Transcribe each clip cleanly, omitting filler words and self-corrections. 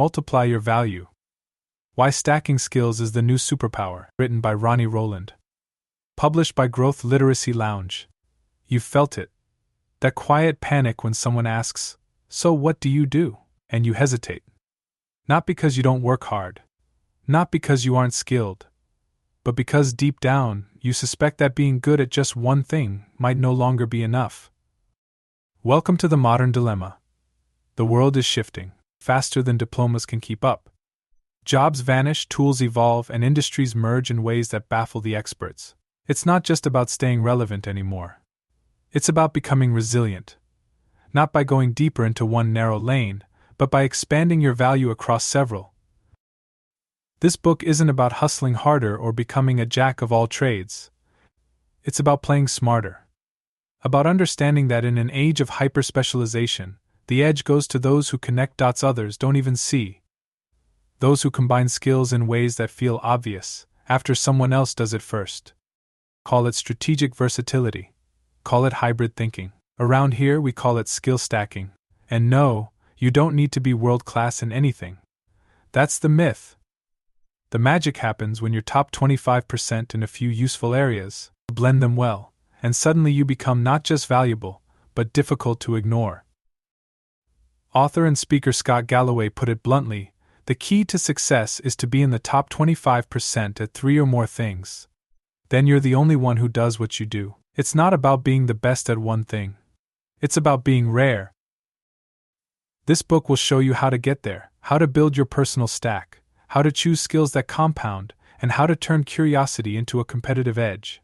Multiply your value. Why Stacking Skills is the New Superpower, written by Ronnie Rowland. Published by Growth Literacy Lounge. You've felt it. That quiet panic when someone asks, "So what do you do?" and you hesitate. Not because you don't work hard. Not because you aren't skilled. But because deep down, you suspect that being good at just one thing might no longer be enough. Welcome to the modern dilemma. The world is shifting, faster than diplomas can keep up. Jobs vanish, tools evolve, and industries merge in ways that baffle the experts. It's not just about staying relevant anymore. It's about becoming resilient. Not by going deeper into one narrow lane, but by expanding your value across several. This book isn't about hustling harder or becoming a jack of all trades. It's about playing smarter. About understanding that in an age of hyper-specialization, the edge goes to those who connect dots others don't even see. Those who combine skills in ways that feel obvious, after someone else does it first. Call it strategic versatility. Call it hybrid thinking. Around here we call it skill stacking. And no, you don't need to be world-class in anything. That's the myth. The magic happens when you're top 25% in a few useful areas, blend them well, and suddenly you become not just valuable, but difficult to ignore. Author and speaker Scott Galloway put it bluntly, the key to success is to be in the top 25% at 3 or more things. Then you're the only one who does what you do. It's not about being the best at one thing. It's about being rare. This book will show you how to get there, how to build your personal stack, how to choose skills that compound, and how to turn curiosity into a competitive edge.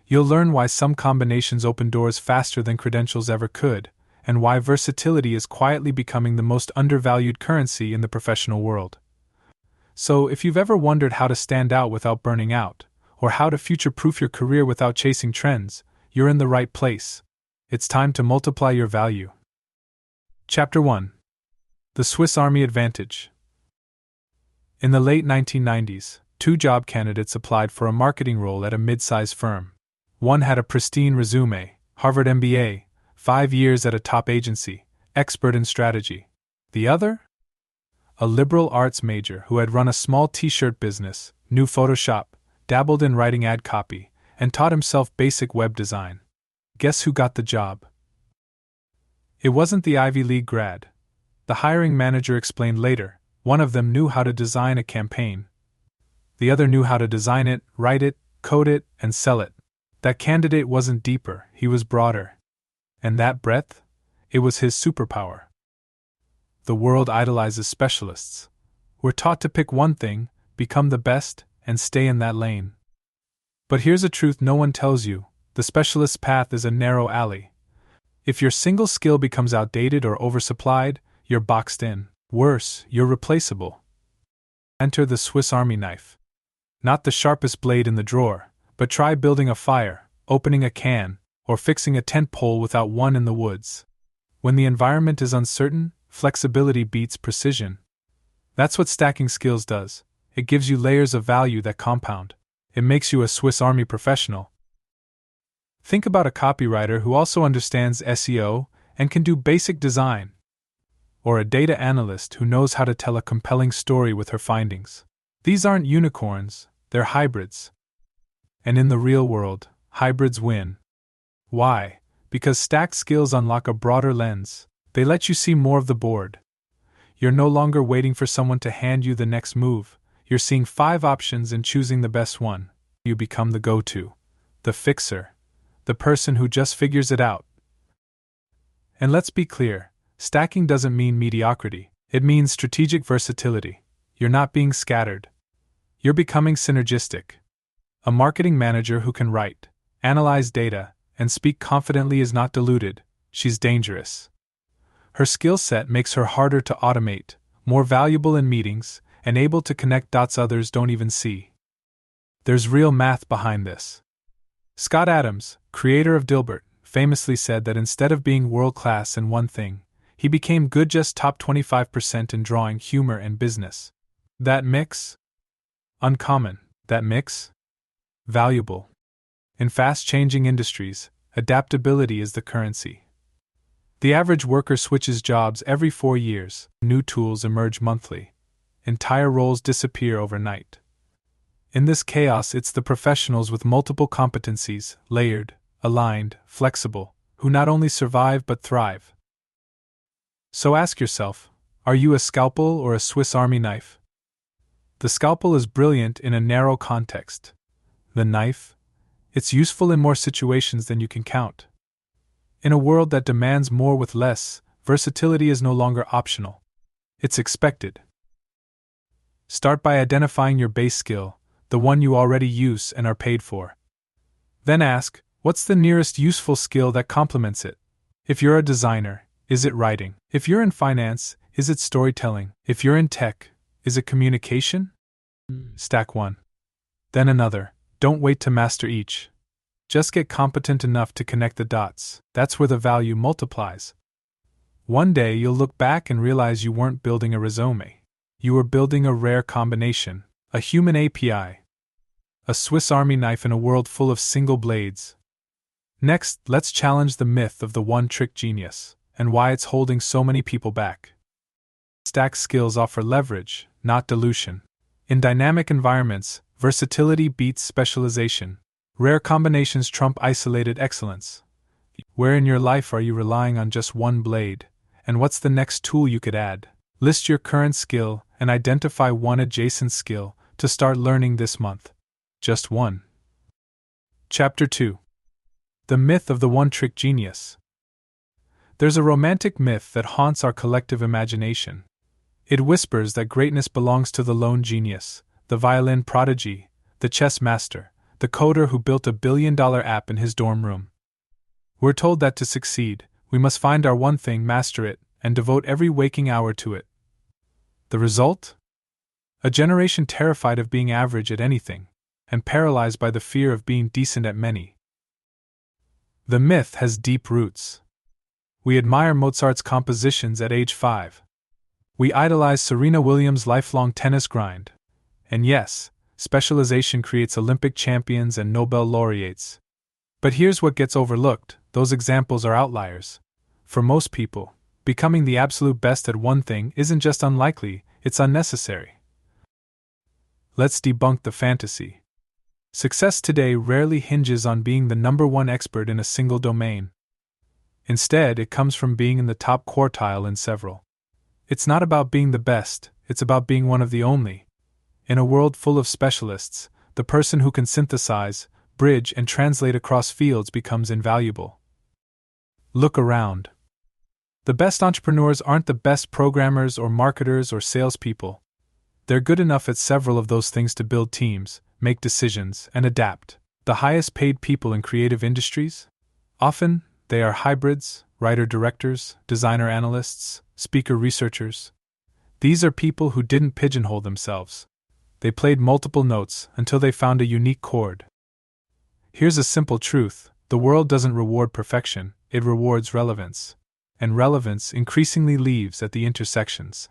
You'll learn why some combinations open doors faster than credentials ever could, and why versatility is quietly becoming the most undervalued currency in the professional world. So, if you've ever wondered how to stand out without burning out, or how to future-proof your career without chasing trends, you're in the right place. It's time to multiply your value. Chapter 1. The Swiss Army Advantage. In the late 1990s, 2 job candidates applied for a marketing role at a mid-size firm. One had a pristine resume, Harvard MBA, 5 years at a top agency, expert in strategy. The other? A liberal arts major who had run a small t-shirt business, knew Photoshop, dabbled in writing ad copy, and taught himself basic web design. Guess who got the job? It wasn't the Ivy League grad. The hiring manager explained later, one of them knew how to design a campaign. The other knew how to design it, write it, code it, and sell it. That candidate wasn't deeper, he was broader. And that breadth? It was his superpower. The world idolizes specialists. We're taught to pick one thing, become the best, and stay in that lane. But here's a truth no one tells you, the specialist's path is a narrow alley. If your single skill becomes outdated or oversupplied, you're boxed in. Worse, you're replaceable. Enter the Swiss Army knife. Not the sharpest blade in the drawer, but try building a fire, opening a can, or fixing a tent pole without one in the woods. When the environment is uncertain, flexibility beats precision. That's what stacking skills does. It gives you layers of value that compound. It makes you a Swiss Army professional. Think about a copywriter who also understands SEO and can do basic design. Or a data analyst who knows how to tell a compelling story with her findings. These aren't unicorns, they're hybrids. And in the real world, hybrids win. Why? Because stacked skills unlock a broader lens. They let you see more of the board. You're no longer waiting for someone to hand you the next move. You're seeing 5 options and choosing the best one. You become the go-to, the fixer, the person who just figures it out. And let's be clear, stacking doesn't mean mediocrity. It means strategic versatility. You're not being scattered. You're becoming synergistic. A marketing manager who can write, analyze data, and speak confidently is not diluted, she's dangerous. Her skill set makes her harder to automate, more valuable in meetings, and able to connect dots others don't even see. There's real math behind this. Scott Adams, creator of Dilbert, famously said that instead of being world-class in one thing, he became good just top 25% in drawing, humor, and business. That mix? Uncommon. That mix? Valuable. In fast-changing industries, adaptability is the currency. The average worker switches jobs every 4 years, new tools emerge monthly, entire roles disappear overnight. In this chaos, it's the professionals with multiple competencies, layered, aligned, flexible, who not only survive but thrive. So ask yourself, are you a scalpel or a Swiss Army knife? The scalpel is brilliant in a narrow context. The knife? It's useful in more situations than you can count. In a world that demands more with less, versatility is no longer optional. It's expected. Start by identifying your base skill, the one you already use and are paid for. Then ask, what's the nearest useful skill that complements it? If you're a designer, is it writing? If you're in finance, is it storytelling? If you're in tech, is it communication? Stack one. Then another. Don't wait to master each. Just get competent enough to connect the dots. That's where the value multiplies. One day you'll look back and realize you weren't building a resume. You were building a rare combination, a human API. A Swiss Army knife in a world full of single blades. Next, let's challenge the myth of the one-trick genius, and why it's holding so many people back. Stacked skills offer leverage, not dilution. In dynamic environments, versatility beats specialization. Rare combinations trump isolated excellence. Where in your life are you relying on just one blade, and what's the next tool you could add? List your current skill and identify one adjacent skill to start learning this month. Just one. Chapter 2. The Myth of the One-Trick Genius. There's a romantic myth that haunts our collective imagination. It whispers that greatness belongs to the lone genius, the violin prodigy, the chess master, the coder who built a billion-dollar app in his dorm room. We're told that to succeed, we must find our one thing, master it, and devote every waking hour to it. The result? A generation terrified of being average at anything, and paralyzed by the fear of being decent at many. The myth has deep roots. We admire Mozart's compositions at age 5. We idolize Serena Williams' lifelong tennis grind. And yes, specialization creates Olympic champions and Nobel laureates. But here's what gets overlooked: those examples are outliers. For most people, becoming the absolute best at one thing isn't just unlikely, it's unnecessary. Let's debunk the fantasy. Success today rarely hinges on being the number one expert in a single domain. Instead, it comes from being in the top quartile in several. It's not about being the best, it's about being one of the only. In a world full of specialists, the person who can synthesize, bridge, and translate across fields becomes invaluable. Look around. The best entrepreneurs aren't the best programmers or marketers or salespeople. They're good enough at several of those things to build teams, make decisions, and adapt. The highest paid people in creative industries? Often, they are hybrids, writer-directors, designer analysts, speaker researchers. These are people who didn't pigeonhole themselves. They played multiple notes until they found a unique chord. Here's a simple truth: the world doesn't reward perfection, it rewards relevance. And relevance increasingly lives at the intersections.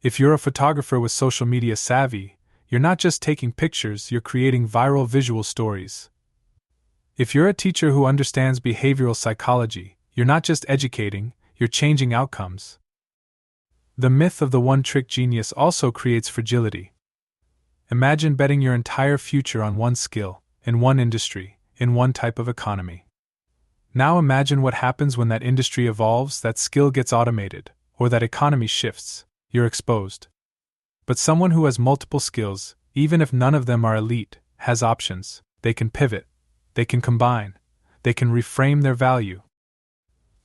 If you're a photographer with social media savvy, you're not just taking pictures, you're creating viral visual stories. If you're a teacher who understands behavioral psychology, you're not just educating, you're changing outcomes. The myth of the one-trick genius also creates fragility. Imagine betting your entire future on one skill, in one industry, in one type of economy. Now imagine what happens when that industry evolves, that skill gets automated, or that economy shifts. You're exposed. But someone who has multiple skills, even if none of them are elite, has options. They can pivot. They can combine. They can reframe their value.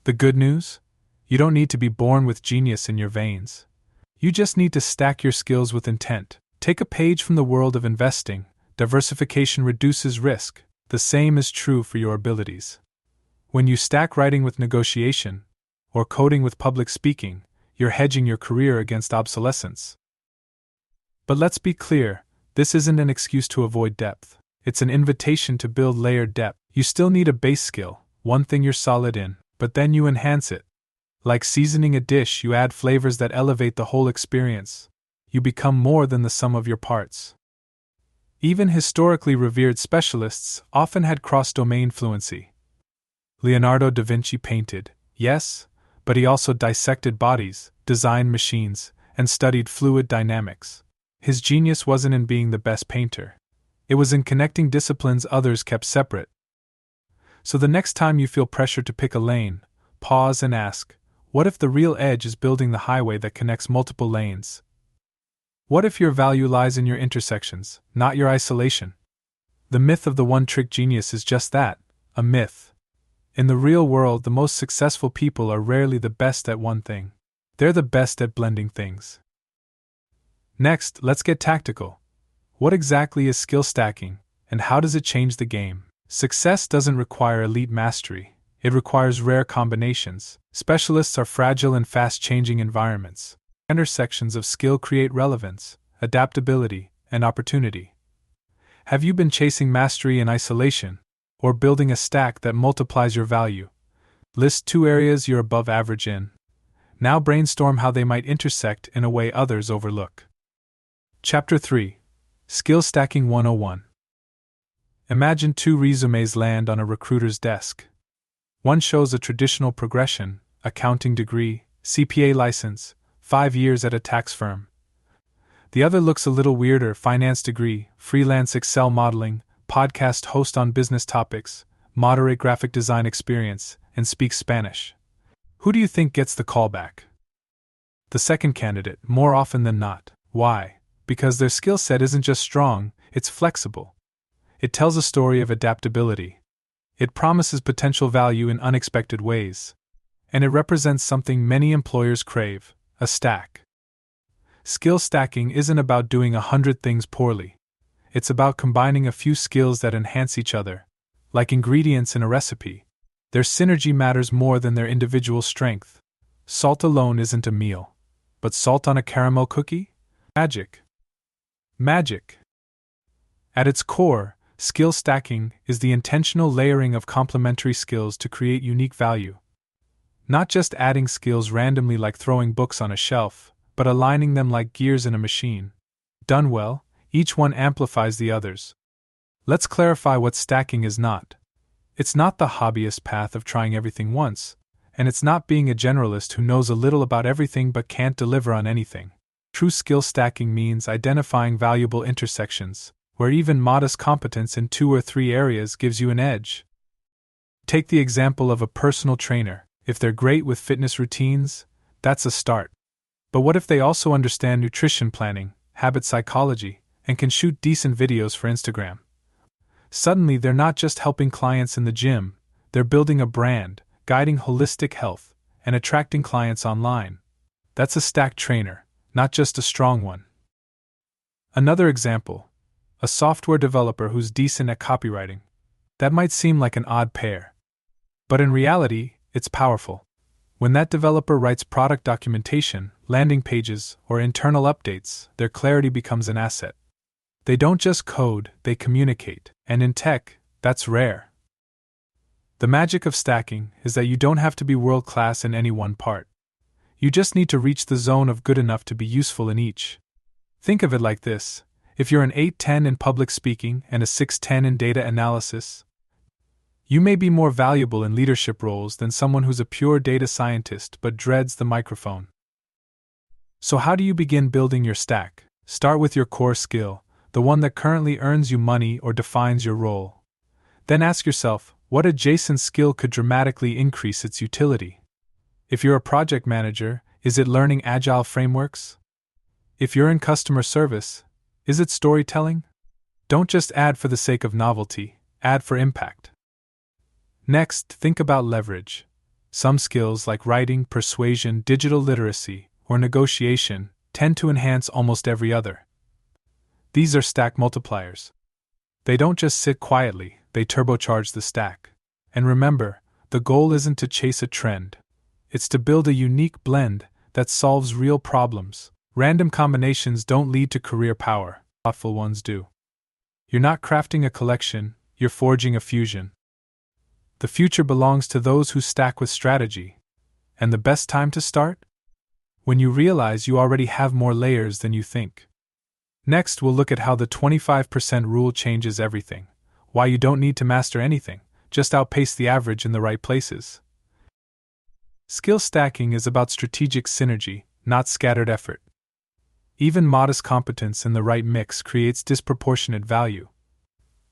The good news? You don't need to be born with genius in your veins. You just need to stack your skills with intent. Take a page from the world of investing. Diversification reduces risk. The same is true for your abilities. When you stack writing with negotiation, or coding with public speaking, you're hedging your career against obsolescence. But let's be clear, this isn't an excuse to avoid depth. It's an invitation to build layered depth. You still need a base skill, one thing you're solid in, but then you enhance it. Like seasoning a dish, you add flavors that elevate the whole experience. You become more than the sum of your parts. Even historically revered specialists often had cross-domain fluency. Leonardo da Vinci painted, Yes, but he also dissected bodies, designed machines, and studied fluid dynamics. His genius wasn't in being the best painter. It was in connecting disciplines others kept separate. So the next time you feel pressure to pick a lane, pause and ask, what if the real edge is building the highway that connects multiple lanes? What if your value lies in your intersections, not your isolation? The myth of the one-trick genius is just that, a myth. In the real world, the most successful people are rarely the best at one thing. They're the best at blending things. Next, let's get tactical. What exactly is skill stacking, and how does it change the game? Success doesn't require elite mastery. It requires rare combinations. Specialists are fragile in fast-changing environments. Intersections of skill create relevance, adaptability, and opportunity. Have you been chasing mastery in isolation, or building a stack that multiplies your value? List 2 areas you're above average in. Now brainstorm how they might intersect in a way others overlook. Chapter 3. Skill Stacking 101. Imagine 2 resumes land on a recruiter's desk. One shows a traditional progression, accounting degree, CPA license, 5 years at a tax firm. The other looks a little weirder, finance degree, freelance Excel modeling, podcast host on business topics, moderate graphic design experience, and speaks Spanish. Who do you think gets the callback? The second candidate, more often than not. Why? Because their skill set isn't just strong, it's flexible. It tells a story of adaptability. It promises potential value in unexpected ways. And it represents something many employers crave, a stack. Skill stacking isn't about doing 100 things poorly. It's about combining a few skills that enhance each other. Like ingredients in a recipe. Their synergy matters more than their individual strength. Salt alone isn't a meal. But salt on a caramel cookie? Magic. Magic. At its core, skill stacking is the intentional layering of complementary skills to create unique value. Not just adding skills randomly like throwing books on a shelf, but aligning them like gears in a machine. Done well, each one amplifies the others. Let's clarify what stacking is not. It's not the hobbyist path of trying everything once, and it's not being a generalist who knows a little about everything but can't deliver on anything. True skill stacking means identifying valuable intersections, where even modest competence in 2 or 3 areas gives you an edge. Take the example of a personal trainer. If they're great with fitness routines, that's a start. But what if they also understand nutrition planning, habit psychology, and can shoot decent videos for Instagram? Suddenly they're not just helping clients in the gym, they're building a brand, guiding holistic health, and attracting clients online. That's a stacked trainer, not just a strong one. Another example, a software developer who's decent at copywriting. That might seem like an odd pair. But in reality, it's powerful. When that developer writes product documentation, landing pages, or internal updates, their clarity becomes an asset. They don't just code, they communicate, and in tech, that's rare. The magic of stacking is that you don't have to be world-class in any one part. You just need to reach the zone of good enough to be useful in each. Think of it like this: if you're an 8-10 in public speaking and a 6-10 in data analysis, you may be more valuable in leadership roles than someone who's a pure data scientist but dreads the microphone. So how do you begin building your stack? Start with your core skill, the one that currently earns you money or defines your role. Then ask yourself, what adjacent skill could dramatically increase its utility? If you're a project manager, is it learning agile frameworks? If you're in customer service, is it storytelling? Don't just add for the sake of novelty, add for impact. Next, think about leverage. Some skills like writing, persuasion, digital literacy, or negotiation tend to enhance almost every other. These are stack multipliers. They don't just sit quietly, they turbocharge the stack. And remember, the goal isn't to chase a trend. It's to build a unique blend that solves real problems. Random combinations don't lead to career power, thoughtful ones do. You're not crafting a collection, you're forging a fusion. The future belongs to those who stack with strategy. And the best time to start? When you realize you already have more layers than you think. Next, we'll look at how the 25% rule changes everything. Why you don't need to master anything, just outpace the average in the right places. Skill stacking is about strategic synergy, not scattered effort. Even modest competence in the right mix creates disproportionate value.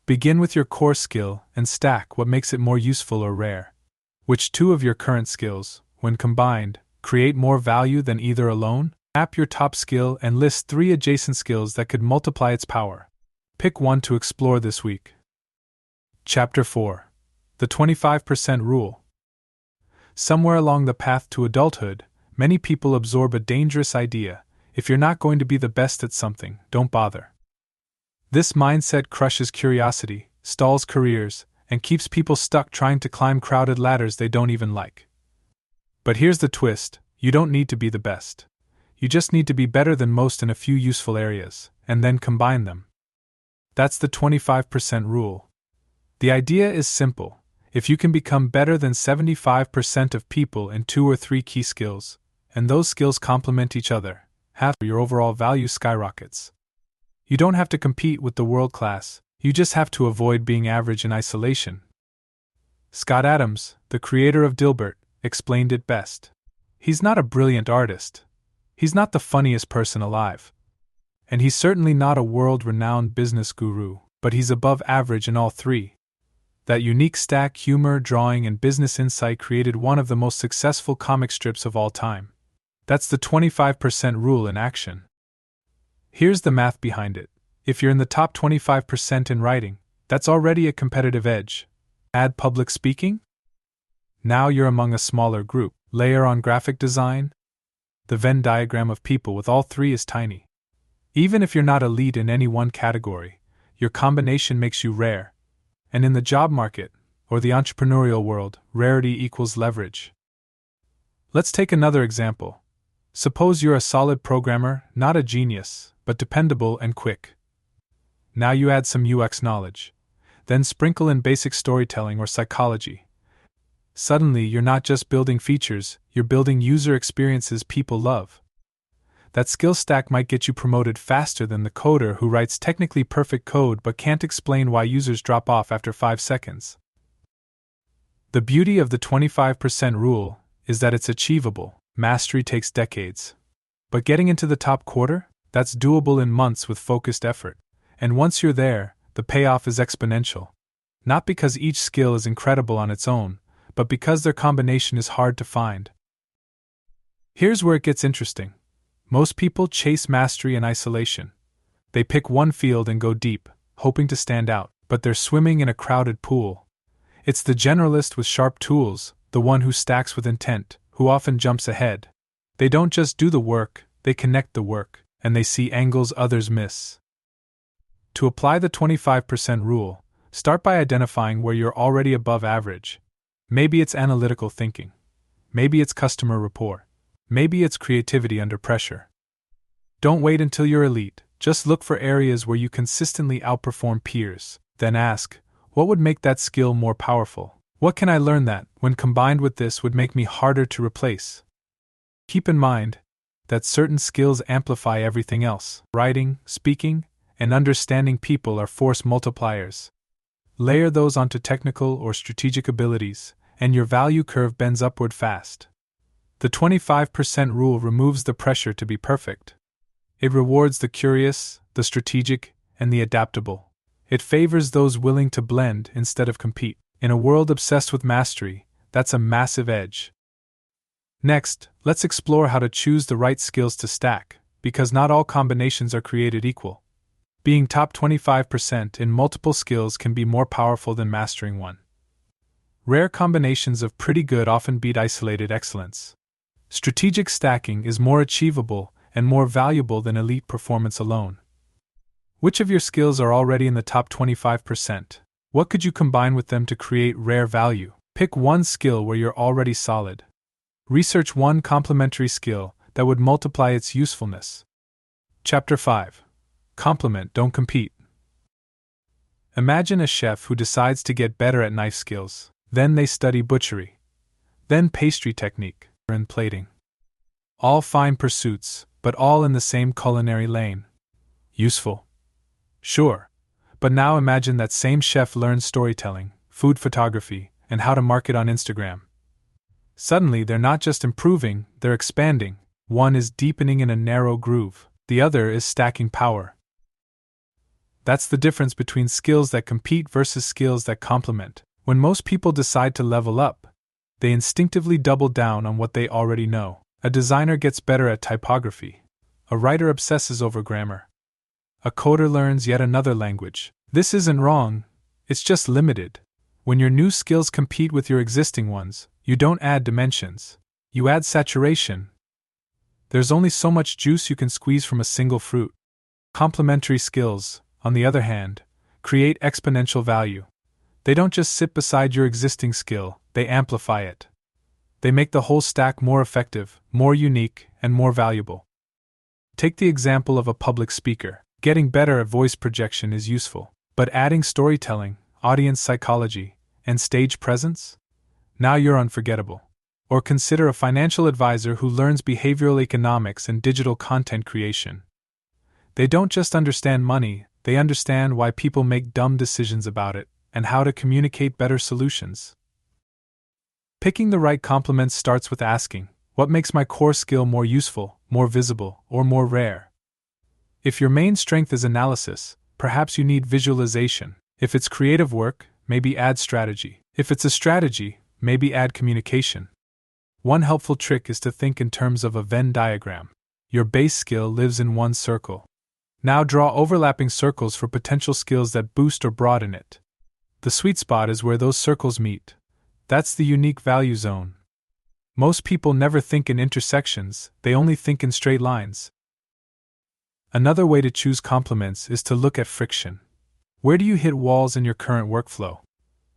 Begin with your core skill and stack what makes it more useful or rare. Which two of your current skills, when combined, create more value than either alone? Map your top skill and list 3 adjacent skills that could multiply its power. Pick one to explore this week. Chapter 4. The 25% Rule. Somewhere along the path to adulthood, many people absorb a dangerous idea: if you're not going to be the best at something, don't bother. This mindset crushes curiosity, stalls careers, and keeps people stuck trying to climb crowded ladders they don't even like. But here's the twist: you don't need to be the best. You just need to be better than most in a few useful areas, and then combine them. That's the 25% rule. The idea is simple: if you can become better than 75% of people in 2 or 3 key skills, and those skills complement each other, half your overall value skyrockets. You don't have to compete with the world class, you just have to avoid being average in isolation. Scott Adams, the creator of Dilbert, explained it best. He's not a brilliant artist. He's not the funniest person alive. And he's certainly not a world-renowned business guru, but he's above average in all 3. That unique stack, humor, drawing, and business insight created one of the most successful comic strips of all time. That's the 25% rule in action. Here's the math behind it. If you're in the top 25% in writing, that's already a competitive edge. Add public speaking? Now you're among a smaller group. Layer on graphic design? The Venn diagram of people with all 3 is tiny. Even if you're not elite in any one category, your combination makes you rare. And in the job market, or the entrepreneurial world, rarity equals leverage. Let's take another example. Suppose you're a solid programmer, not a genius, but dependable and quick. Now you add some UX knowledge. Then sprinkle in basic storytelling or psychology. Suddenly you're not just building features, you're building user experiences people love. That skill stack might get you promoted faster than the coder who writes technically perfect code but can't explain why users drop off after 5 seconds. The beauty of the 25% rule is that it's achievable. Mastery takes decades. But getting into the top quarter? That's doable in months with focused effort. And once you're there, the payoff is exponential. Not because each skill is incredible on its own, but because their combination is hard to find. Here's where it gets interesting. Most people chase mastery in isolation. They pick one field and go deep, hoping to stand out, but they're swimming in a crowded pool. It's the generalist with sharp tools, the one who stacks with intent, who often jumps ahead. They don't just do the work, they connect the work, and they see angles others miss. To apply the 25% rule, start by identifying where you're already above average. Maybe it's analytical thinking. Maybe it's customer rapport. Maybe it's creativity under pressure. Don't wait until you're elite, just look for areas where you consistently outperform peers. Then ask, what would make that skill more powerful? What can I learn that, when combined with this, would make me harder to replace? Keep in mind that certain skills amplify everything else. Writing, speaking, and understanding people are force multipliers. Layer those onto technical or strategic abilities, and your value curve bends upward fast. The 25% rule removes the pressure to be perfect. It rewards the curious, the strategic, and the adaptable. It favors those willing to blend instead of compete. In a world obsessed with mastery, that's a massive edge. Next, let's explore how to choose the right skills to stack, because not all combinations are created equal. Being top 25% in multiple skills can be more powerful than mastering one. Rare combinations of pretty good often beat isolated excellence. Strategic stacking is more achievable and more valuable than elite performance alone. Which of your skills are already in the top 25%? What could you combine with them to create rare value? Pick one skill where you're already solid. Research one complementary skill that would multiply its usefulness. Chapter 5. Complement, don't compete. Imagine a chef who decides to get better at knife skills. Then they study butchery. Then pastry technique and plating. All fine pursuits, but all in the same culinary lane. Useful? Sure. But now imagine that same chef learns storytelling, food photography, and how to market on Instagram. Suddenly, they're not just improving, they're expanding. One is deepening in a narrow groove, the other is stacking power. That's the difference between skills that compete versus skills that complement. When most people decide to level up, they instinctively double down on what they already know. A designer gets better at typography. A writer obsesses over grammar. A coder learns yet another language. This isn't wrong, it's just limited. When your new skills compete with your existing ones, you don't add dimensions, you add saturation. There's only so much juice you can squeeze from a single fruit. Complementary skills, on the other hand, create exponential value. They don't just sit beside your existing skill, they amplify it. They make the whole stack more effective, more unique, and more valuable. Take the example of a public speaker. Getting better at voice projection is useful, but adding storytelling, audience psychology, and stage presence? Now you're unforgettable. Or consider a financial advisor who learns behavioral economics and digital content creation. They don't just understand money, they understand why people make dumb decisions about it, and how to communicate better solutions. Picking the right complements starts with asking, what makes my core skill more useful, more visible, or more rare? If your main strength is analysis, perhaps you need visualization. If it's creative work, maybe add strategy. If it's a strategy, maybe add communication. One helpful trick is to think in terms of a Venn diagram. Your base skill lives in one circle. Now draw overlapping circles for potential skills that boost or broaden it. The sweet spot is where those circles meet. That's the unique value zone. Most people never think in intersections, they only think in straight lines. Another way to choose complements is to look at friction. Where do you hit walls in your current workflow?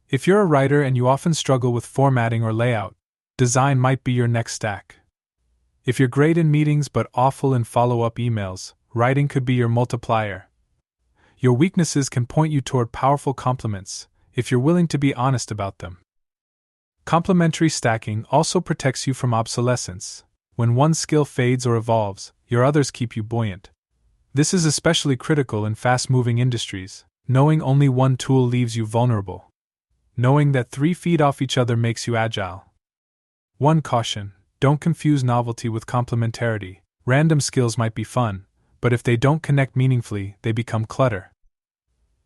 If you're a writer and you often struggle with formatting or layout, design might be your next stack. If you're great in meetings but awful in follow-up emails, writing could be your multiplier. Your weaknesses can point you toward powerful complements, if you're willing to be honest about them. Complementary stacking also protects you from obsolescence. When one skill fades or evolves, your others keep you buoyant. This is especially critical in fast-moving industries. Knowing only one tool leaves you vulnerable. Knowing that 3 feed off each other makes you agile. One caution, don't confuse novelty with complementarity. Random skills might be fun, but if they don't connect meaningfully, they become clutter.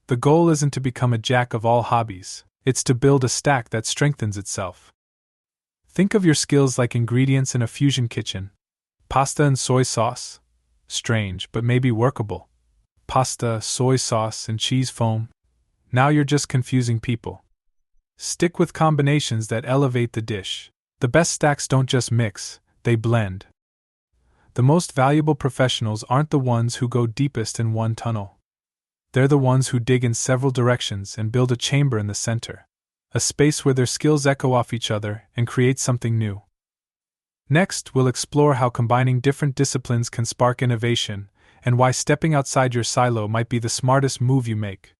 The goal isn't to become a jack of all hobbies, it's to build a stack that strengthens itself. Think of your skills like ingredients in a fusion kitchen. Pasta and soy sauce? Strange, but maybe workable. Pasta, soy sauce, and cheese foam? Now you're just confusing people. Stick with combinations that elevate the dish. The best stacks don't just mix, they blend. The most valuable professionals aren't the ones who go deepest in one tunnel. They're the ones who dig in several directions and build a chamber in the center, a space where their skills echo off each other and create something new. Next, we'll explore how combining different disciplines can spark innovation, and why stepping outside your silo might be the smartest move you make.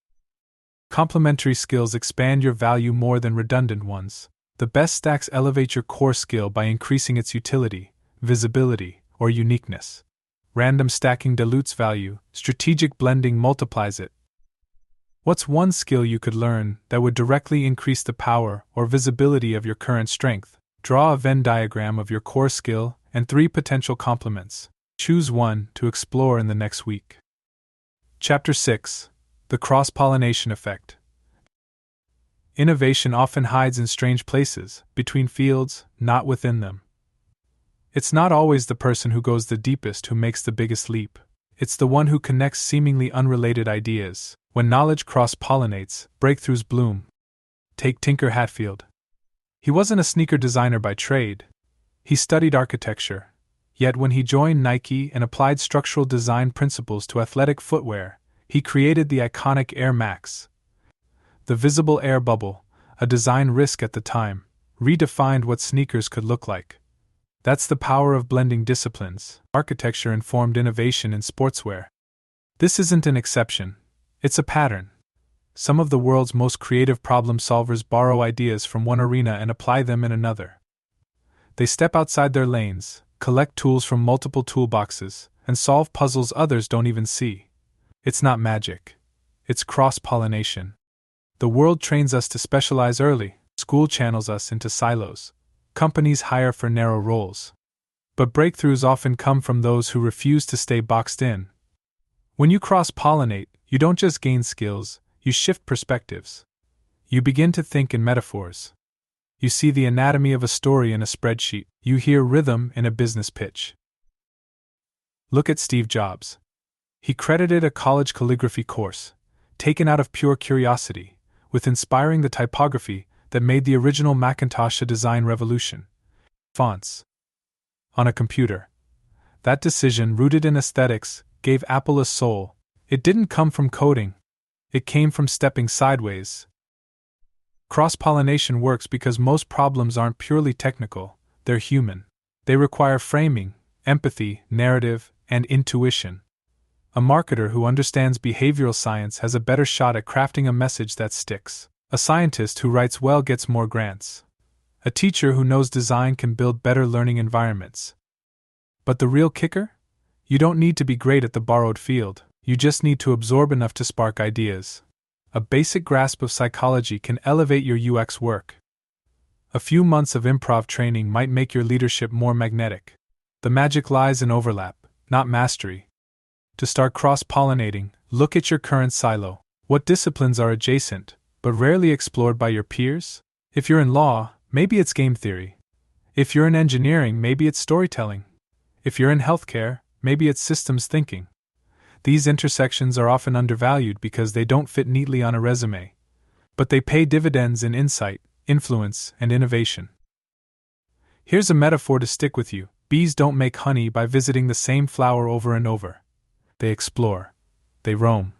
Complementary skills expand your value more than redundant ones. The best stacks elevate your core skill by increasing its utility, visibility, or uniqueness. Random stacking dilutes value, strategic blending multiplies it. What's one skill you could learn that would directly increase the power or visibility of your current strength? Draw a Venn diagram of your core skill and 3 potential complements. Choose one to explore in the next week. Chapter 6: The Cross-Pollination Effect. Innovation often hides in strange places, between fields, not within them. It's not always the person who goes the deepest who makes the biggest leap. It's the one who connects seemingly unrelated ideas. When knowledge cross-pollinates, breakthroughs bloom. Take Tinker Hatfield. He wasn't a sneaker designer by trade. He studied architecture. Yet when he joined Nike and applied structural design principles to athletic footwear, he created the iconic Air Max. The visible air bubble, a design risk at the time, redefined what sneakers could look like. That's the power of blending disciplines. Architecture informed innovation in sportswear. This isn't an exception, it's a pattern. Some of the world's most creative problem solvers borrow ideas from one arena and apply them in another. They step outside their lanes, collect tools from multiple toolboxes, and solve puzzles others don't even see. It's not magic. It's cross-pollination. The world trains us to specialize early, school channels us into silos. companies hire for narrow roles. But breakthroughs often come from those who refuse to stay boxed in. When you cross-pollinate, you don't just gain skills, you shift perspectives. You begin to think in metaphors. You see the anatomy of a story in a spreadsheet. You hear rhythm in a business pitch. Look at Steve Jobs. He credited a college calligraphy course, taken out of pure curiosity, with inspiring the typography that made the original Macintosh a design revolution. Fonts. On a computer. That decision, rooted in aesthetics, gave Apple a soul. It didn't come from coding. It came from stepping sideways. Cross-pollination works because most problems aren't purely technical, they're human. They require framing, empathy, narrative, and intuition. A marketer who understands behavioral science has a better shot at crafting a message that sticks. A scientist who writes well gets more grants. A teacher who knows design can build better learning environments. But the real kicker? You don't need to be great at the borrowed field, you just need to absorb enough to spark ideas. A basic grasp of psychology can elevate your UX work. A few months of improv training might make your leadership more magnetic. The magic lies in overlap, not mastery. To start cross-pollinating, look at your current silo. What disciplines are adjacent, but rarely explored by your peers? If you're in law, maybe it's game theory. If you're in engineering, maybe it's storytelling. If you're in healthcare, maybe it's systems thinking. These intersections are often undervalued because they don't fit neatly on a resume. But they pay dividends in insight, influence, and innovation. Here's a metaphor to stick with you. Bees don't make honey by visiting the same flower over and over. They explore. They roam.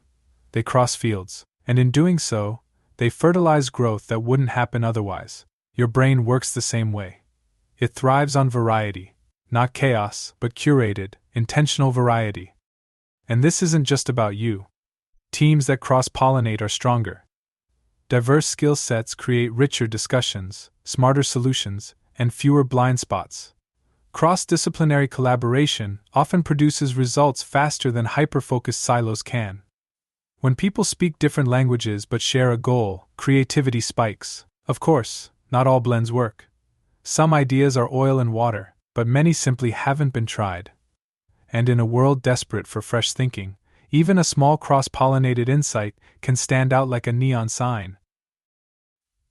They cross fields. And in doing so, they fertilize growth that wouldn't happen otherwise. Your brain works the same way. It thrives on variety. Not chaos, but curated, intentional variety. And this isn't just about you. Teams that cross-pollinate are stronger. Diverse skill sets create richer discussions, smarter solutions, and fewer blind spots. Cross-disciplinary collaboration often produces results faster than hyper-focused silos can. When people speak different languages but share a goal, creativity spikes. Of course, not all blends work. Some ideas are oil and water, but many simply haven't been tried. And in a world desperate for fresh thinking, even a small cross-pollinated insight can stand out like a neon sign.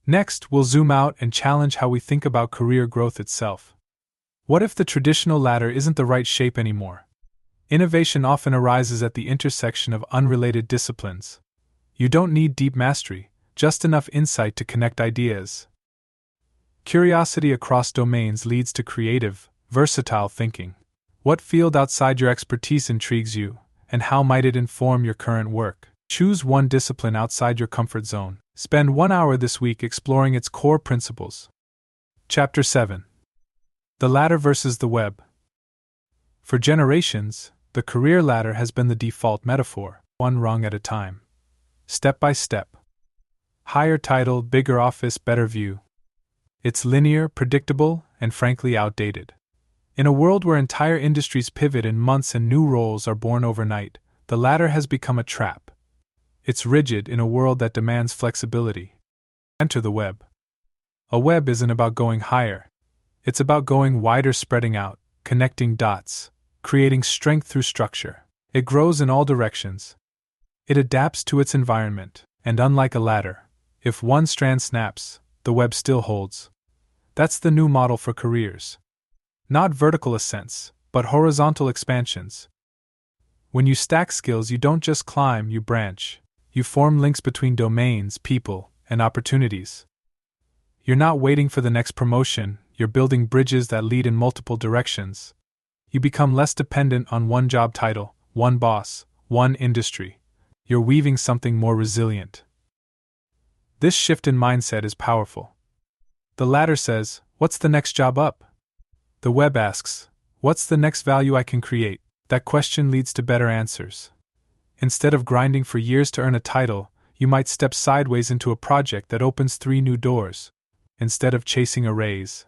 Next, we'll zoom out and challenge how we think about career growth itself. What if the traditional ladder isn't the right shape anymore? Innovation often arises at the intersection of unrelated disciplines. You don't need deep mastery, just enough insight to connect ideas. Curiosity across domains leads to creative, versatile thinking. What field outside your expertise intrigues you, and how might it inform your current work? Choose one discipline outside your comfort zone. Spend 1 hour this week exploring its core principles. Chapter 7. The Ladder versus the Web. For generations, the career ladder has been the default metaphor, one rung at a time. Step by step. Higher title, bigger office, better view. It's linear, predictable, and frankly outdated. In a world where entire industries pivot in months and new roles are born overnight, the ladder has become a trap. It's rigid in a world that demands flexibility. Enter the web. A web isn't about going higher. It's about going wider, spreading out, connecting dots, creating strength through structure. It grows in all directions. It adapts to its environment, and unlike a ladder, if one strand snaps, the web still holds. That's the new model for careers. Not vertical ascents, but horizontal expansions. When you stack skills, you don't just climb, you branch. You form links between domains, people, and opportunities. You're not waiting for the next promotion, you're building bridges that lead in multiple directions. You become less dependent on one job title, one boss, one industry. You're weaving something more resilient. This shift in mindset is powerful. The ladder says, what's the next job up? The web asks, what's the next value I can create? That question leads to better answers. Instead of grinding for years to earn a title, you might step sideways into a project that opens 3 new doors. Instead of chasing a raise,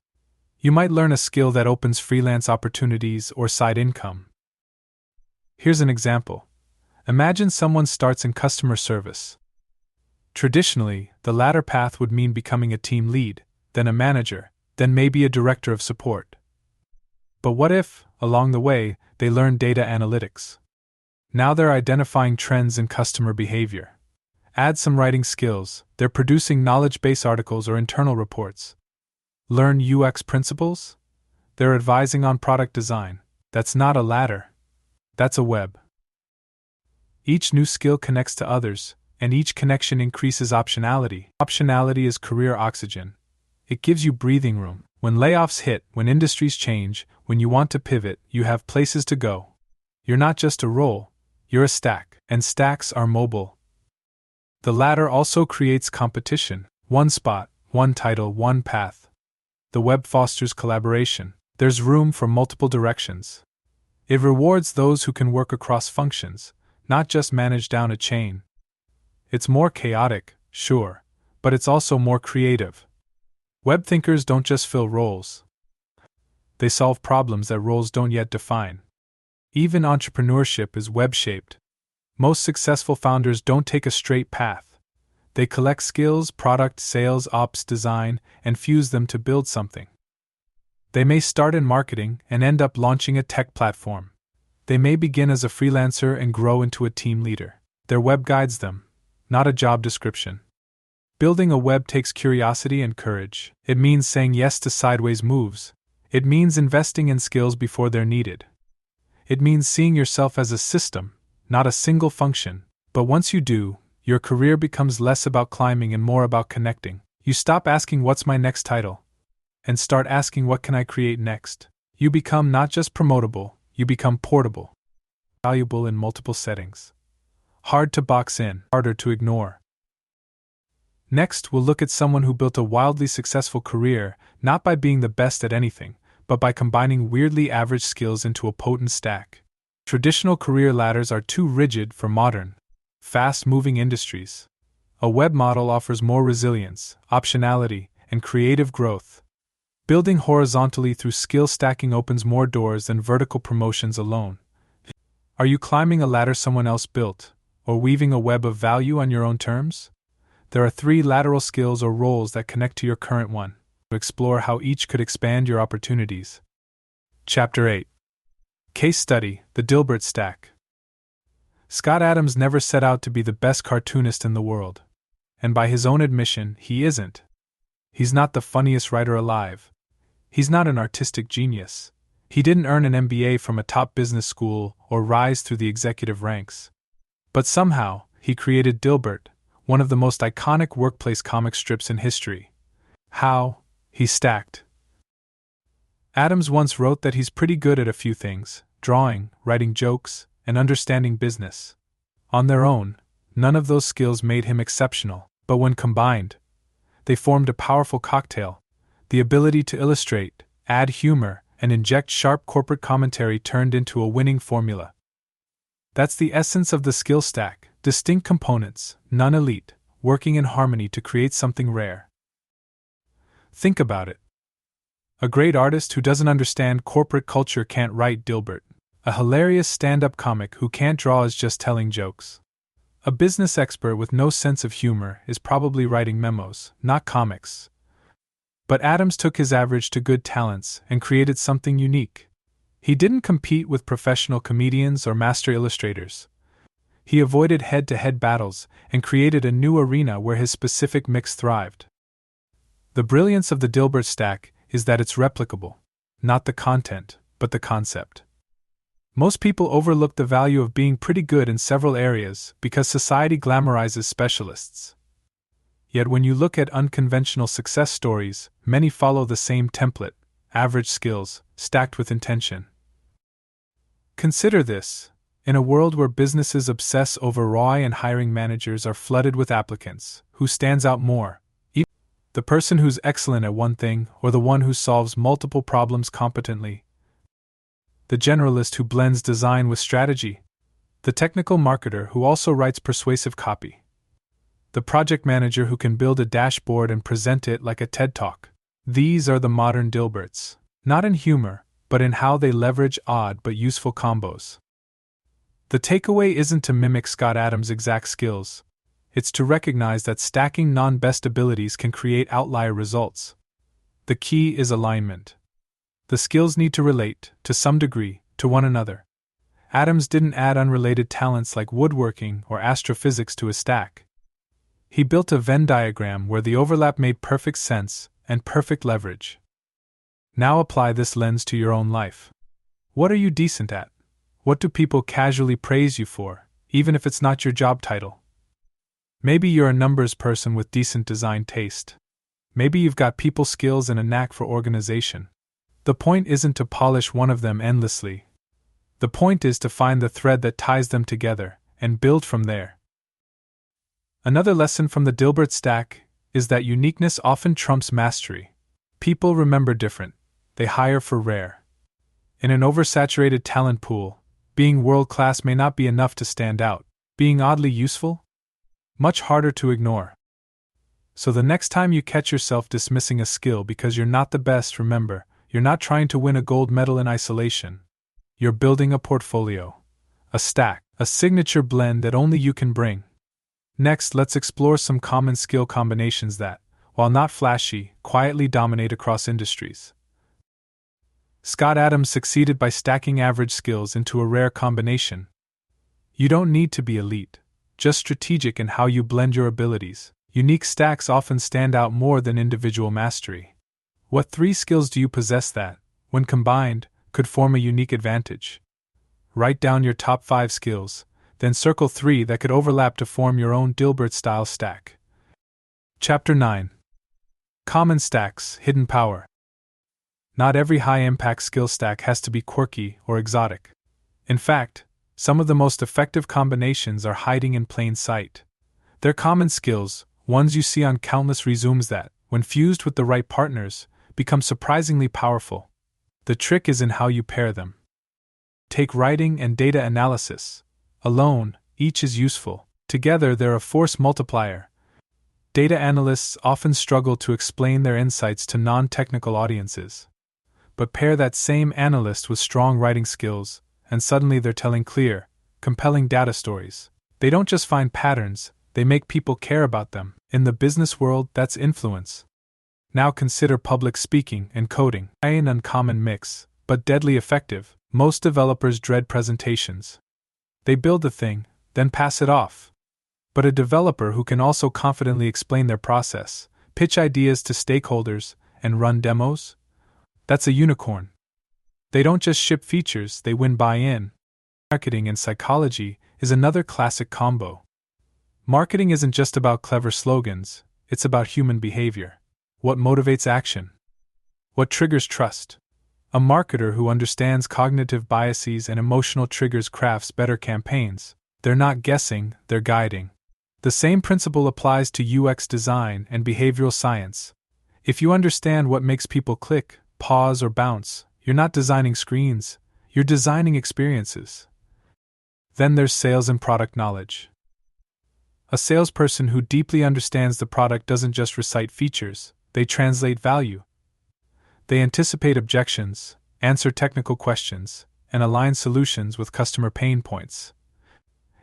you might learn a skill that opens freelance opportunities or side income. Here's an example. Imagine someone starts in customer service. Traditionally, the latter path would mean becoming a team lead, then a manager, then maybe a director of support. But what if, along the way, they learn data analytics? Now they're identifying trends in customer behavior. Add some writing skills, they're producing knowledge base articles or internal reports. Learn UX principles? They're advising on product design. That's not a ladder. That's a web. Each new skill connects to others, and each connection increases optionality. Optionality is career oxygen. It gives you breathing room. When layoffs hit, when industries change, when you want to pivot, you have places to go. You're not just a role, you're a stack, and stacks are mobile. The ladder also creates competition. One spot, one title, one path. The web fosters collaboration. There's room for multiple directions. It rewards those who can work across functions, not just manage down a chain. It's more chaotic, sure, but it's also more creative. Web thinkers don't just fill roles. They solve problems that roles don't yet define. Even entrepreneurship is web-shaped. Most successful founders don't take a straight path. They collect skills, product, sales, ops, design, and fuse them to build something. They may start in marketing and end up launching a tech platform. They may begin as a freelancer and grow into a team leader. Their web guides them, not a job description. Building a web takes curiosity and courage. It means saying yes to sideways moves. It means investing in skills before they're needed. It means seeing yourself as a system, not a single function. But once you do, your career becomes less about climbing and more about connecting. You stop asking what's my next title, and start asking what can I create next. You become not just promotable, you become portable. Valuable in multiple settings. Hard to box in, harder to ignore. Next, we'll look at someone who built a wildly successful career, not by being the best at anything, but by combining weirdly average skills into a potent stack. Traditional career ladders are too rigid for modern, fast-moving industries. A web model offers more resilience, optionality, and creative growth. Building horizontally through skill stacking opens more doors than vertical promotions alone. Are you climbing a ladder someone else built, or weaving a web of value on your own terms? There are 3 lateral skills or roles that connect to your current one. Explore how each could expand your opportunities. Chapter 8. Case Study: The Dilbert Stack. Scott Adams never set out to be the best cartoonist in the world. And by his own admission, he isn't. He's not the funniest writer alive. He's not an artistic genius. He didn't earn an MBA from a top business school or rise through the executive ranks. But somehow, he created Dilbert, one of the most iconic workplace comic strips in history. How? He stacked. Adams once wrote that he's pretty good at a few things: drawing, writing jokes, and understanding business. On their own, none of those skills made him exceptional, but when combined, they formed a powerful cocktail. The ability to illustrate, add humor, and inject sharp corporate commentary turned into a winning formula. That's the essence of the skill stack: distinct components, none elite, working in harmony to create something rare. Think about it. A great artist who doesn't understand corporate culture can't write Dilbert. A hilarious stand-up comic who can't draw is just telling jokes. A business expert with no sense of humor is probably writing memos, not comics. But Adams took his average to good talents and created something unique. He didn't compete with professional comedians or master illustrators. He avoided head-to-head battles and created a new arena where his specific mix thrived. The brilliance of the Dilbert stack is that it's replicable. Not the content, but the concept. Most people overlook the value of being pretty good in several areas because society glamorizes specialists. Yet when you look at unconventional success stories, many follow the same template: average skills, stacked with intention. Consider this: in a world where businesses obsess over ROI and hiring managers are flooded with applicants, who stands out more? The person who's excellent at one thing, or the one who solves multiple problems competently? The generalist who blends design with strategy? The technical marketer who also writes persuasive copy? The project manager who can build a dashboard and present it like a TED Talk? These are the modern Dilberts, not in humor, but in how they leverage odd but useful combos. The takeaway isn't to mimic Scott Adams' exact skills. It's to recognize that stacking non-best abilities can create outlier results. The key is alignment. The skills need to relate, to some degree, to one another. Adams didn't add unrelated talents like woodworking or astrophysics to his stack. He built a Venn diagram where the overlap made perfect sense and perfect leverage. Now apply this lens to your own life. What are you decent at? What do people casually praise you for, even if it's not your job title? Maybe you're a numbers person with decent design taste. Maybe you've got people skills and a knack for organization. The point isn't to polish one of them endlessly. The point is to find the thread that ties them together and build from there. Another lesson from the Dilbert stack is that uniqueness often trumps mastery. People remember different, they hire for rare. In an oversaturated talent pool, being world-class may not be enough to stand out. Being oddly useful? Much harder to ignore. So the next time you catch yourself dismissing a skill because you're not the best, remember, you're not trying to win a gold medal in isolation. You're building a portfolio, a stack, a signature blend that only you can bring. Next, let's explore some common skill combinations that, while not flashy, quietly dominate across industries. Scott Adams succeeded by stacking average skills into a rare combination. You don't need to be elite, just strategic in how you blend your abilities. Unique stacks often stand out more than individual mastery. What 3 skills do you possess that, when combined, could form a unique advantage? Write down your top 5 skills, then circle 3 that could overlap to form your own Dilbert-style stack. Chapter 9. Common Stacks, Hidden Power. Not every high-impact skill stack has to be quirky or exotic. In fact, some of the most effective combinations are hiding in plain sight. They're common skills, ones you see on countless resumes that, when fused with the right partners, become surprisingly powerful. The trick is in how you pair them. Take writing and data analysis. Alone, each is useful. Together, they're a force multiplier. Data analysts often struggle to explain their insights to non-technical audiences. But pair that same analyst with strong writing skills, and suddenly they're telling clear, compelling data stories. They don't just find patterns, they make people care about them. In the business world, that's influence. Now consider public speaking and coding. An uncommon mix, but deadly effective. Most developers dread presentations. They build the thing, then pass it off. But a developer who can also confidently explain their process, pitch ideas to stakeholders, and run demos? That's a unicorn. They don't just ship features, they win buy-in. Marketing and psychology is another classic combo. Marketing isn't just about clever slogans, it's about human behavior. What motivates action? What triggers trust? A marketer who understands cognitive biases and emotional triggers crafts better campaigns. They're not guessing, they're guiding. The same principle applies to UX design and behavioral science. If you understand what makes people click, pause, or bounce, you're not designing screens, you're designing experiences. Then there's sales and product knowledge. A salesperson who deeply understands the product doesn't just recite features, they translate value. They anticipate objections, answer technical questions, and align solutions with customer pain points.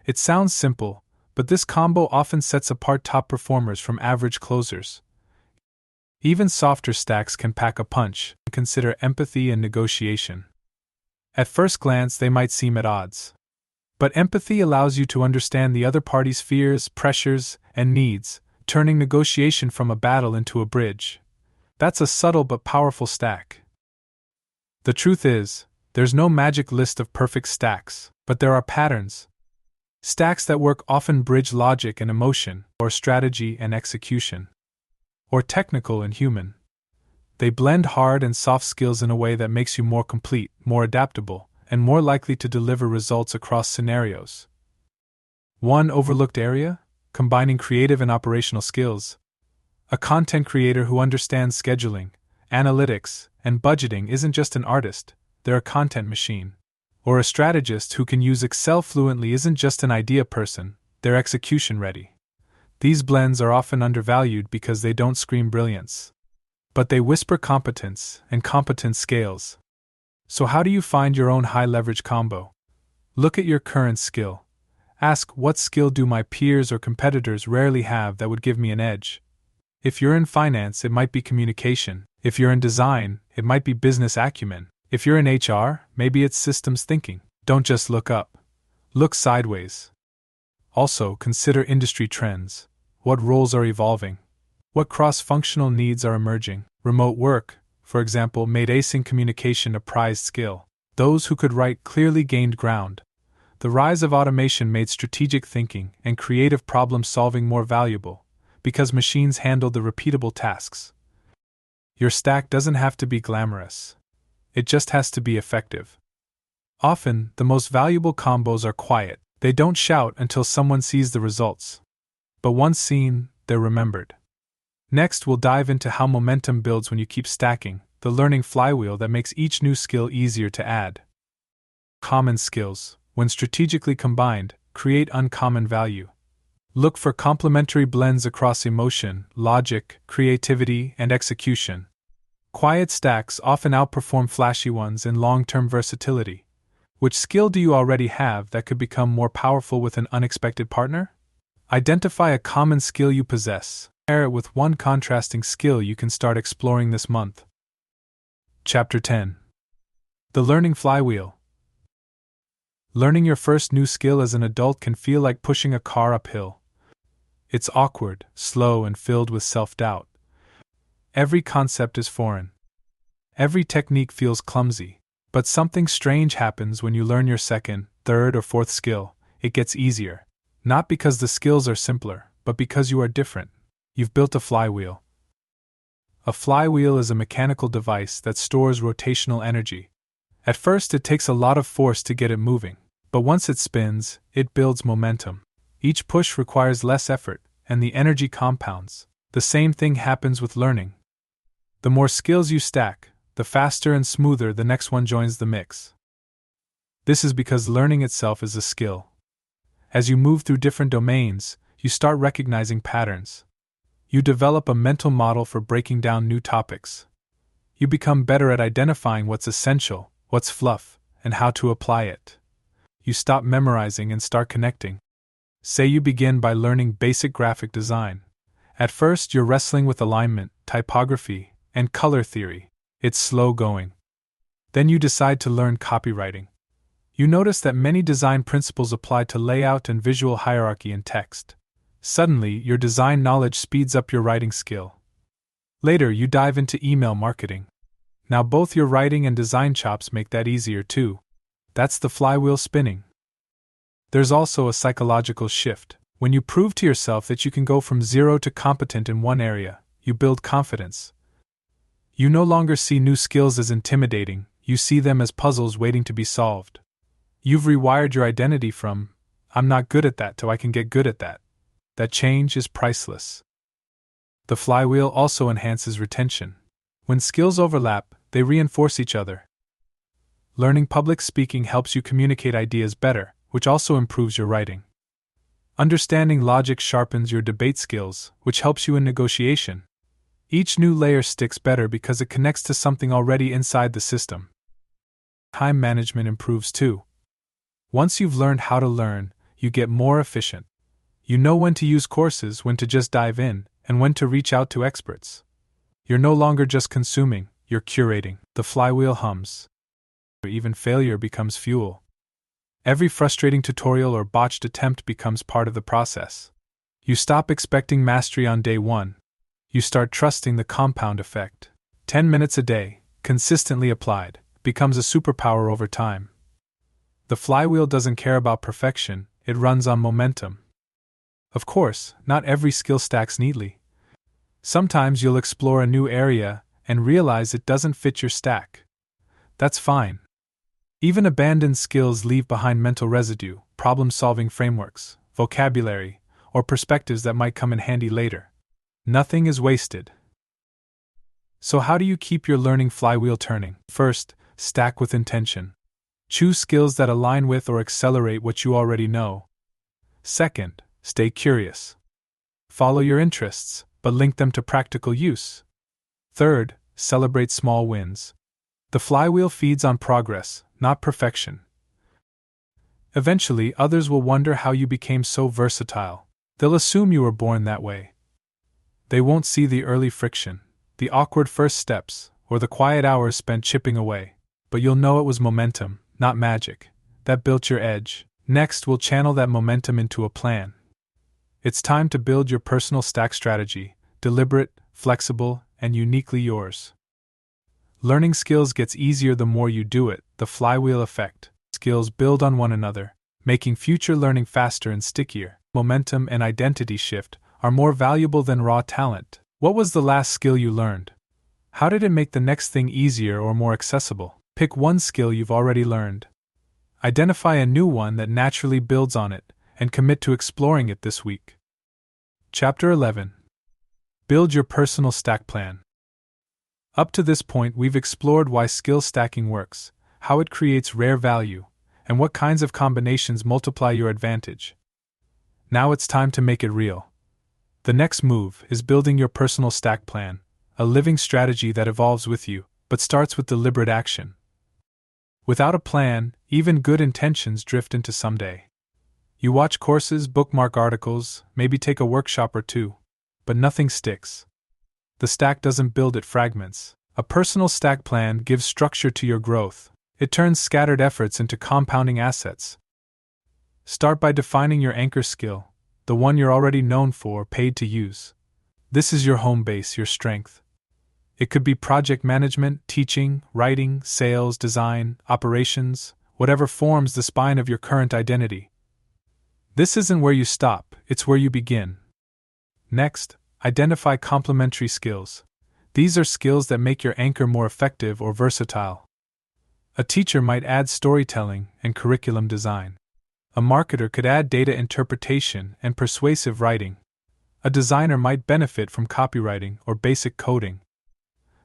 It sounds simple, but this combo often sets apart top performers from average closers. Even softer stacks can pack a punch. Consider empathy and negotiation. At first glance, they might seem at odds. But empathy allows you to understand the other party's fears, pressures, and needs, turning negotiation from a battle into a bridge. That's a subtle but powerful stack. The truth is, there's no magic list of perfect stacks, but there are patterns. Stacks that work often bridge logic and emotion, or strategy and execution, or technical and human. They blend hard and soft skills in a way that makes you more complete, more adaptable, and more likely to deliver results across scenarios. One overlooked area? Combining creative and operational skills. A content creator who understands scheduling, analytics, and budgeting isn't just an artist, they're a content machine. Or a strategist who can use Excel fluently isn't just an idea person, they're execution ready. These blends are often undervalued because they don't scream brilliance. But they whisper competence, and competence scales. So how do you find your own high-leverage combo? Look at your current skill. Ask, what skill do my peers or competitors rarely have that would give me an edge? If you're in finance, it might be communication. If you're in design, it might be business acumen. If you're in HR, maybe it's systems thinking. Don't just look up. Look sideways. Also, consider industry trends. What roles are evolving? What cross-functional needs are emerging? Remote work, for example, made async communication a prized skill. Those who could write clearly gained ground. The rise of automation made strategic thinking and creative problem-solving more valuable, because machines handled the repeatable tasks. Your stack doesn't have to be glamorous. It just has to be effective. Often, the most valuable combos are quiet. They don't shout until someone sees the results. But once seen, they're remembered. Next, we'll dive into how momentum builds when you keep stacking, the learning flywheel that makes each new skill easier to add. Common skills, when strategically combined, create uncommon value. Look for complementary blends across emotion, logic, creativity, and execution. Quiet stacks often outperform flashy ones in long-term versatility. Which skill do you already have that could become more powerful with an unexpected partner? Identify a common skill you possess. Pair it with one contrasting skill you can start exploring this month. Chapter 10. The Learning Flywheel. Learning your first new skill as an adult can feel like pushing a car uphill. It's awkward, slow, and filled with self-doubt. Every concept is foreign. Every technique feels clumsy. But something strange happens when you learn your second, third, or fourth skill. It gets easier. Not because the skills are simpler, but because you are different. You've built a flywheel. A flywheel is a mechanical device that stores rotational energy. At first, it takes a lot of force to get it moving, but once it spins, it builds momentum. Each push requires less effort, and the energy compounds. The same thing happens with learning. The more skills you stack, the faster and smoother the next one joins the mix. This is because learning itself is a skill. As you move through different domains, you start recognizing patterns. You develop a mental model for breaking down new topics. You become better at identifying what's essential, what's fluff, and how to apply it. You stop memorizing and start connecting. Say you begin by learning basic graphic design. At first, you're wrestling with alignment, typography, and color theory. It's slow going. Then you decide to learn copywriting. You notice that many design principles apply to layout and visual hierarchy in text. Suddenly, your design knowledge speeds up your writing skill. Later, you dive into email marketing. Now both your writing and design chops make that easier too. That's the flywheel spinning. There's also a psychological shift. When you prove to yourself that you can go from zero to competent in one area, you build confidence. You no longer see new skills as intimidating, you see them as puzzles waiting to be solved. You've rewired your identity from, "I'm not good at that," to "I can get good at that." That change is priceless. The flywheel also enhances retention. When skills overlap, they reinforce each other. Learning public speaking helps you communicate ideas better, which also improves your writing. Understanding logic sharpens your debate skills, which helps you in negotiation. Each new layer sticks better because it connects to something already inside the system. Time management improves too. Once you've learned how to learn, you get more efficient. You know when to use courses, when to just dive in, and when to reach out to experts. You're no longer just consuming, you're curating. The flywheel hums. Even failure becomes fuel. Every frustrating tutorial or botched attempt becomes part of the process. You stop expecting mastery on day one. You start trusting the compound effect. 10 minutes a day, consistently applied, becomes a superpower over time. The flywheel doesn't care about perfection, it runs on momentum. Of course, not every skill stacks neatly. Sometimes you'll explore a new area and realize it doesn't fit your stack. That's fine. Even abandoned skills leave behind mental residue, problem-solving frameworks, vocabulary, or perspectives that might come in handy later. Nothing is wasted. So how do you keep your learning flywheel turning? First, stack with intention. Choose skills that align with or accelerate what you already know. Second, stay curious. Follow your interests, but link them to practical use. Third, celebrate small wins. The flywheel feeds on progress, not perfection. Eventually, others will wonder how you became so versatile. They'll assume you were born that way. They won't see the early friction. the awkward first steps, or the quiet hours spent chipping away. But you'll know it was momentum, not magic, that built your edge. Next, we'll channel that momentum into a plan. It's time to build your personal stack strategy, deliberate, flexible, and uniquely yours. Learning skills gets easier the more you do it, the flywheel effect. Skills build on one another, making future learning faster and stickier. Momentum and identity shift are more valuable than raw talent. What was the last skill you learned? How did it make the next thing easier or more accessible? Pick one skill you've already learned. Identify a new one that naturally builds on it, and commit to exploring it this week. Chapter 11. Build your personal stack plan. Up to this point, we've explored why skill stacking works, how it creates rare value, and what kinds of combinations multiply your advantage. Now it's time to make it real. The next move is building your personal stack plan, a living strategy that evolves with you, but starts with deliberate action. Without a plan, even good intentions drift into someday. You watch courses, bookmark articles, maybe take a workshop or two, but nothing sticks. The stack doesn't build, it fragments. A personal stack plan gives structure to your growth. It turns scattered efforts into compounding assets. Start by defining your anchor skill, the one you're already known for, paid to use. This is your home base, your strength. It could be project management, teaching, writing, sales, design, operations, whatever forms the spine of your current identity. This isn't where you stop, it's where you begin. Next, identify complementary skills. These are skills that make your anchor more effective or versatile. A teacher might add storytelling and curriculum design. A marketer could add data interpretation and persuasive writing. A designer might benefit from copywriting or basic coding.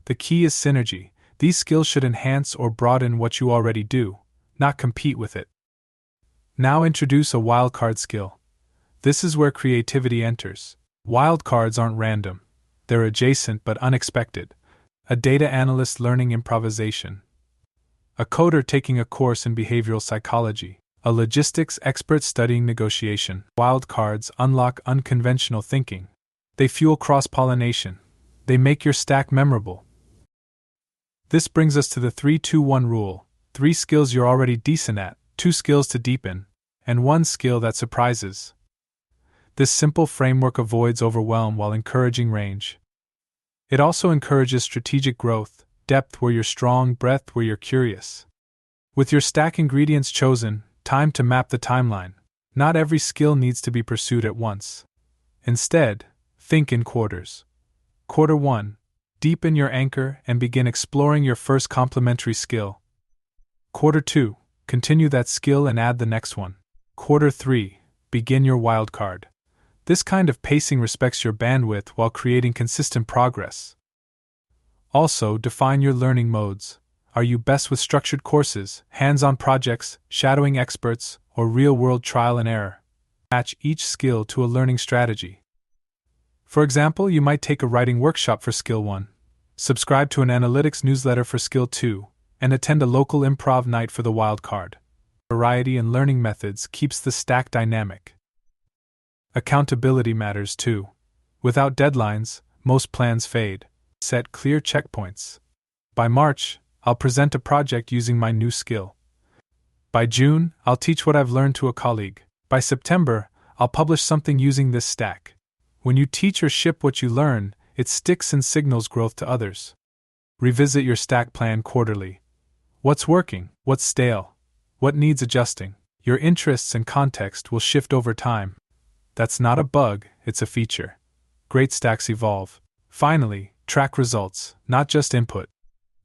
The key is synergy. These skills should enhance or broaden what you already do, not compete with it. Now introduce a wildcard skill. This is where creativity enters. Wildcards aren't random. They're adjacent but unexpected. A data analyst learning improvisation. A coder taking a course in behavioral psychology. A logistics expert studying negotiation. Wildcards unlock unconventional thinking. They fuel cross-pollination. They make your stack memorable. This brings us to the 3-2-1 rule. 3 skills you're already decent at, 2 skills to deepen, and 1 skill that surprises. This simple framework avoids overwhelm while encouraging range. It also encourages strategic growth, depth where you're strong, breadth where you're curious. With your stack ingredients chosen, time to map the timeline. Not every skill needs to be pursued at once. Instead, think in quarters. Quarter 1. Deepen your anchor and begin exploring your first complementary skill. Quarter 2. Continue that skill and add the next one. Quarter 3. Begin your wildcard. This kind of pacing respects your bandwidth while creating consistent progress. Also, define your learning modes. Are you best with structured courses, hands-on projects, shadowing experts, or real-world trial and error? Match each skill to a learning strategy. For example, you might take a writing workshop for Skill 1, subscribe to an analytics newsletter for Skill 2, and attend a local improv night for the wild card. Variety in learning methods keeps the stack dynamic. Accountability matters too. Without deadlines, most plans fade. Set clear checkpoints. By March, I'll present a project using my new skill. By June, I'll teach what I've learned to a colleague. By September, I'll publish something using this stack. When you teach or ship what you learn, it sticks and signals growth to others. Revisit your stack plan quarterly. What's working? What's stale? What needs adjusting? Your interests and context will shift over time. That's not a bug, it's a feature. Great stacks evolve. Finally, track results, not just input.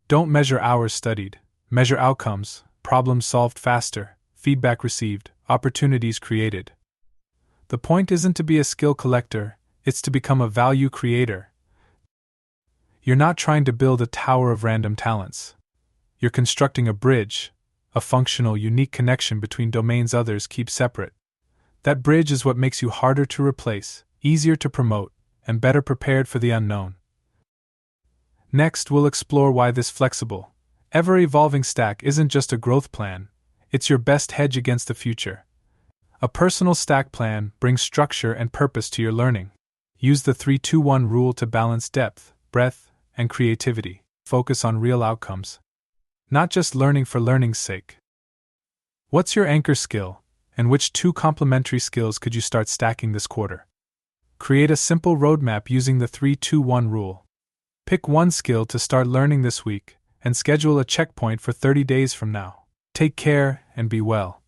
Don't measure hours studied, measure outcomes, problems solved faster, feedback received, opportunities created. The point isn't to be a skill collector, it's to become a value creator. You're not trying to build a tower of random talents. You're constructing a bridge, a functional, unique connection between domains others keep separate. That bridge is what makes you harder to replace, easier to promote, and better prepared for the unknown. Next, we'll explore why this flexible, ever-evolving stack isn't just a growth plan, it's your best hedge against the future. A personal stack plan brings structure and purpose to your learning. Use the 3-2-1 rule to balance depth, breadth, and creativity. Focus on real outcomes, not just learning for learning's sake. What's your anchor skill, and which 2 complementary skills could you start stacking this quarter? Create a simple roadmap using the 3-2-1 rule. Pick one skill to start learning this week, and schedule a checkpoint for 30 days from now. Take care and be well.